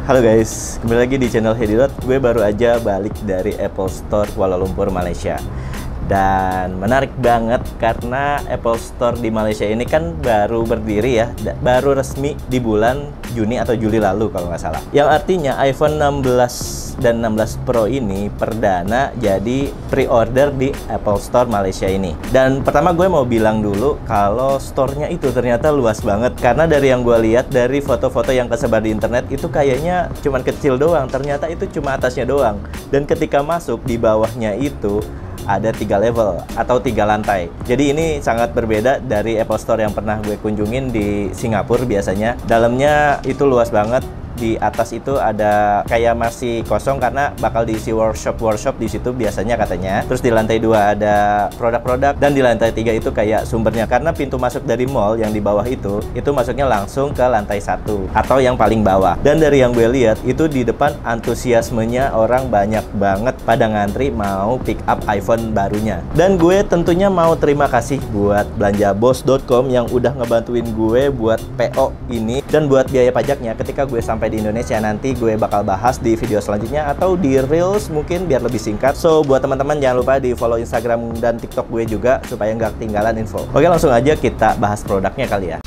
Halo guys, kembali lagi di channel Hedilot. Gue baru aja balik dari Apple Store Kuala Lumpur, Malaysia. Dan menarik banget karena Apple Store di Malaysia ini kan baru berdiri ya, baru resmi di bulan Juni atau Juli lalu kalau nggak salah. Yang artinya iPhone 16 dan 16 Pro ini perdana jadi pre-order di Apple Store Malaysia ini. Dan pertama gue mau bilang dulu kalau store-nya itu ternyata luas banget. Karena dari yang gue lihat dari foto-foto yang kesebar di internet itu kayaknya cuman kecil doang. Ternyata itu cuma atasnya doang. Dan ketika masuk di bawahnya itu ada 3 level atau 3 lantai. Jadi ini sangat berbeda dari Apple Store yang pernah gue kunjungin di Singapura biasanya. Dalamnya itu luas banget. Di atas itu ada kayak masih kosong karena bakal diisi workshop di situ biasanya katanya. Terus di lantai 2 ada produk-produk dan di lantai 3 itu kayak sumbernya. Karena pintu masuk dari mall yang di bawah itu masuknya langsung ke lantai 1 atau yang paling bawah. Dan dari yang gue lihat itu di depan antusiasmenya orang banyak banget pada ngantri mau pick up iPhone barunya. Dan gue tentunya mau terima kasih buat belanjabos.com yang udah ngebantuin gue buat PO ini dan buat biaya pajaknya ketika gue sampai di Indonesia. Nanti gue bakal bahas di video selanjutnya atau di Reels mungkin biar lebih singkat. So buat teman-teman jangan lupa di follow Instagram dan TikTok gue juga supaya nggak ketinggalan info. Oke, langsung aja kita bahas produknya kali ya.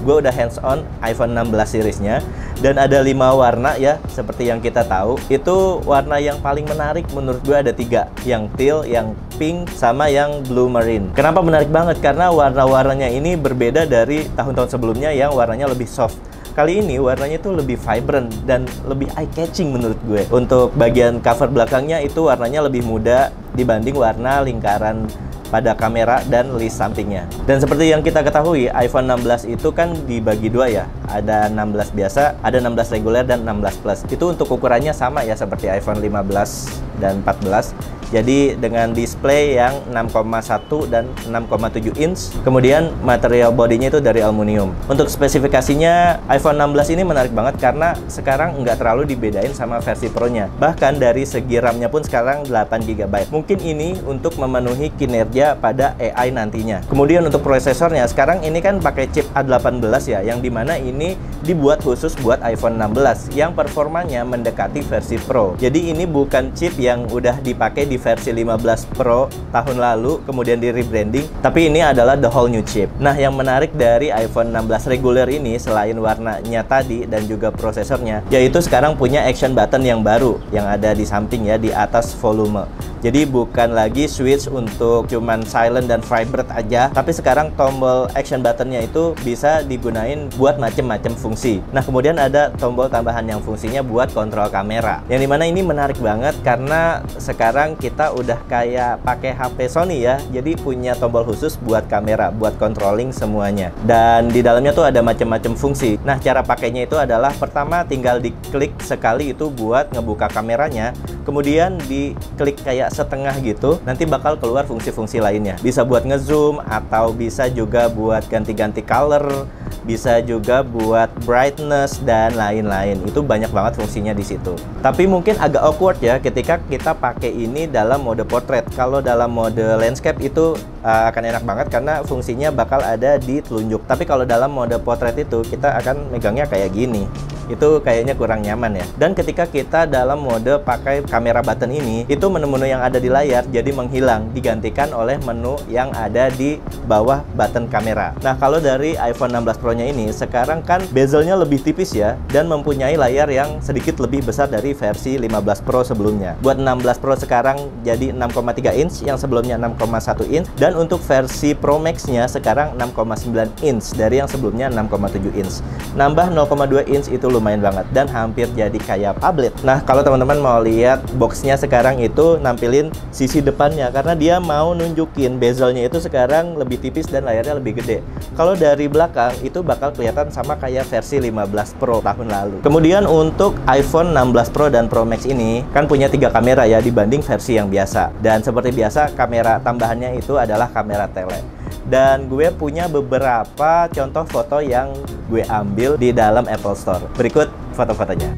Gue udah hands on iPhone 16 seriesnya dan ada 5 warna ya, seperti yang kita tahu. Itu warna yang paling menarik menurut gue ada 3, yang teal, yang pink, sama yang blue marine. Kenapa menarik banget? Karena warna-warnanya ini berbeda dari tahun-tahun sebelumnya yang warnanya lebih soft. Kali ini warnanya itu lebih vibrant dan lebih eye-catching menurut gue. Untuk bagian cover belakangnya itu warnanya lebih muda dibanding warna lingkaran pada kamera dan list sampingnya. Dan seperti yang kita ketahui, iPhone 16 itu kan dibagi 2 ya. Ada 16 biasa, ada 16 reguler dan 16 Plus. Itu untuk ukurannya sama ya seperti iPhone 15 dan 14. Jadi dengan display yang 6,1 dan 6,7 inch. Kemudian material bodinya itu dari aluminium. Untuk spesifikasinya iPhone 16 ini menarik banget karena sekarang nggak terlalu dibedain sama versi Pro-nya. Bahkan dari segi RAM-nya pun sekarang 8 GB. Mungkin ini untuk memenuhi kinerja pada AI nantinya. Kemudian untuk prosesornya, sekarang ini kan pakai chip A18 ya, yang dimana ini dibuat khusus buat iPhone 16 yang performanya mendekati versi Pro. Jadi ini bukan chip yang udah dipakai di versi 15 Pro tahun lalu kemudian di rebranding, tapi ini adalah the whole new chip. Nah, yang menarik dari iPhone 16 reguler ini selain warnanya tadi dan juga prosesornya, yaitu sekarang punya action button yang baru yang ada di samping ya, di atas volume. Jadi bukan lagi switch untuk cuman silent dan vibrate aja, tapi sekarang tombol action buttonnya itu bisa digunain buat macem-macem fungsi. Nah, kemudian ada tombol tambahan yang fungsinya buat kontrol kamera. Yang dimana ini menarik banget karena sekarang kita udah kayak pakai HP Sony ya, jadi punya tombol khusus buat kamera, buat controlling semuanya. Dan di dalamnya tuh ada macem-macem fungsi. Nah, cara pakainya itu adalah pertama tinggal diklik sekali itu buat ngebuka kameranya, kemudian diklik kayak setengah gitu, nanti bakal keluar fungsi-fungsi lainnya. Bisa buat ngezoom atau bisa juga buat ganti-ganti color, bisa juga buat brightness dan lain-lain. Itu banyak banget fungsinya di situ. Tapi mungkin agak awkward ya ketika kita pakai ini dalam mode portrait. Kalau dalam mode landscape itu akan enak banget karena fungsinya bakal ada di telunjuk. Tapi kalau dalam mode portrait itu kita akan megangnya kayak gini. Itu kayaknya kurang nyaman ya. Dan ketika kita dalam mode pakai kamera button ini, itu menu-menu yang ada di layar jadi menghilang, digantikan oleh menu yang ada di bawah button kamera. Nah, kalau dari iPhone 16 Pro-nya ini sekarang kan bezelnya lebih tipis ya, dan mempunyai layar yang sedikit lebih besar dari versi 15 Pro sebelumnya. Buat 16 Pro sekarang jadi 6,3 inch, yang sebelumnya 6,1 inch, dan untuk versi Pro Max-nya sekarang 6,9 inch dari yang sebelumnya 6,7 inch. Nambah 0,2 inch itu lumayan banget dan hampir jadi kayak tablet. Nah, kalau teman-teman mau lihat boxnya sekarang itu nampilin sisi depannya karena dia mau nunjukin bezelnya itu sekarang lebih tipis dan layarnya lebih gede. Kalau dari belakang itu bakal kelihatan sama kayak versi 15 Pro tahun lalu. Kemudian untuk iPhone 16 Pro dan Pro Max ini kan punya 3 kamera ya dibanding versi yang biasa. Dan seperti biasa kamera tambahannya itu adalah kamera tele. Dan gue punya beberapa contoh foto yang gue ambil di dalam Apple Store. Berikut foto-fotonya.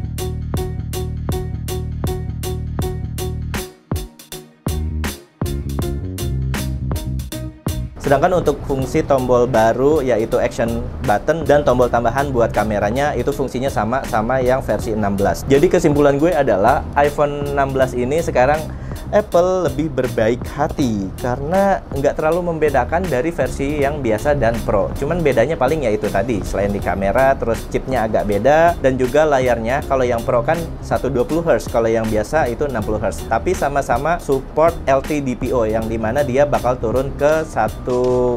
Sedangkan untuk fungsi tombol baru yaitu action button dan tombol tambahan buat kameranya itu fungsinya sama yang versi 16. Jadi kesimpulan gue adalah iPhone 16 ini sekarang Apple lebih berbaik hati karena nggak terlalu membedakan dari versi yang biasa dan Pro. Cuman bedanya paling ya itu tadi, selain di kamera, terus chipnya agak beda, dan juga layarnya. Kalau yang Pro kan 120Hz, kalau yang biasa itu 60Hz. Tapi sama-sama support LTDPO, yang dimana dia bakal turun ke 1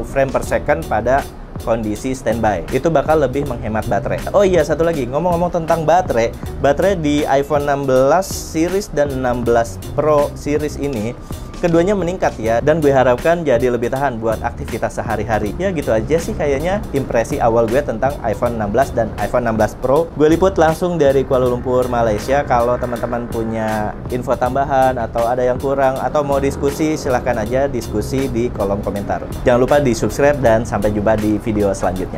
frame per second pada kondisi standby. Itu bakal lebih menghemat baterai. Oh iya, satu lagi, ngomong-ngomong tentang baterai di iPhone 16 series dan 16 Pro series ini keduanya meningkat ya, dan gue harapkan jadi lebih tahan buat aktivitas sehari-hari. Ya gitu aja sih kayaknya impresi awal gue tentang iPhone 16 dan iPhone 16 Pro. Gue liput langsung dari Kuala Lumpur, Malaysia. Kalau teman-teman punya info tambahan atau ada yang kurang atau mau diskusi, silahkan aja diskusi di kolom komentar. Jangan lupa di subscribe dan sampai jumpa di video selanjutnya.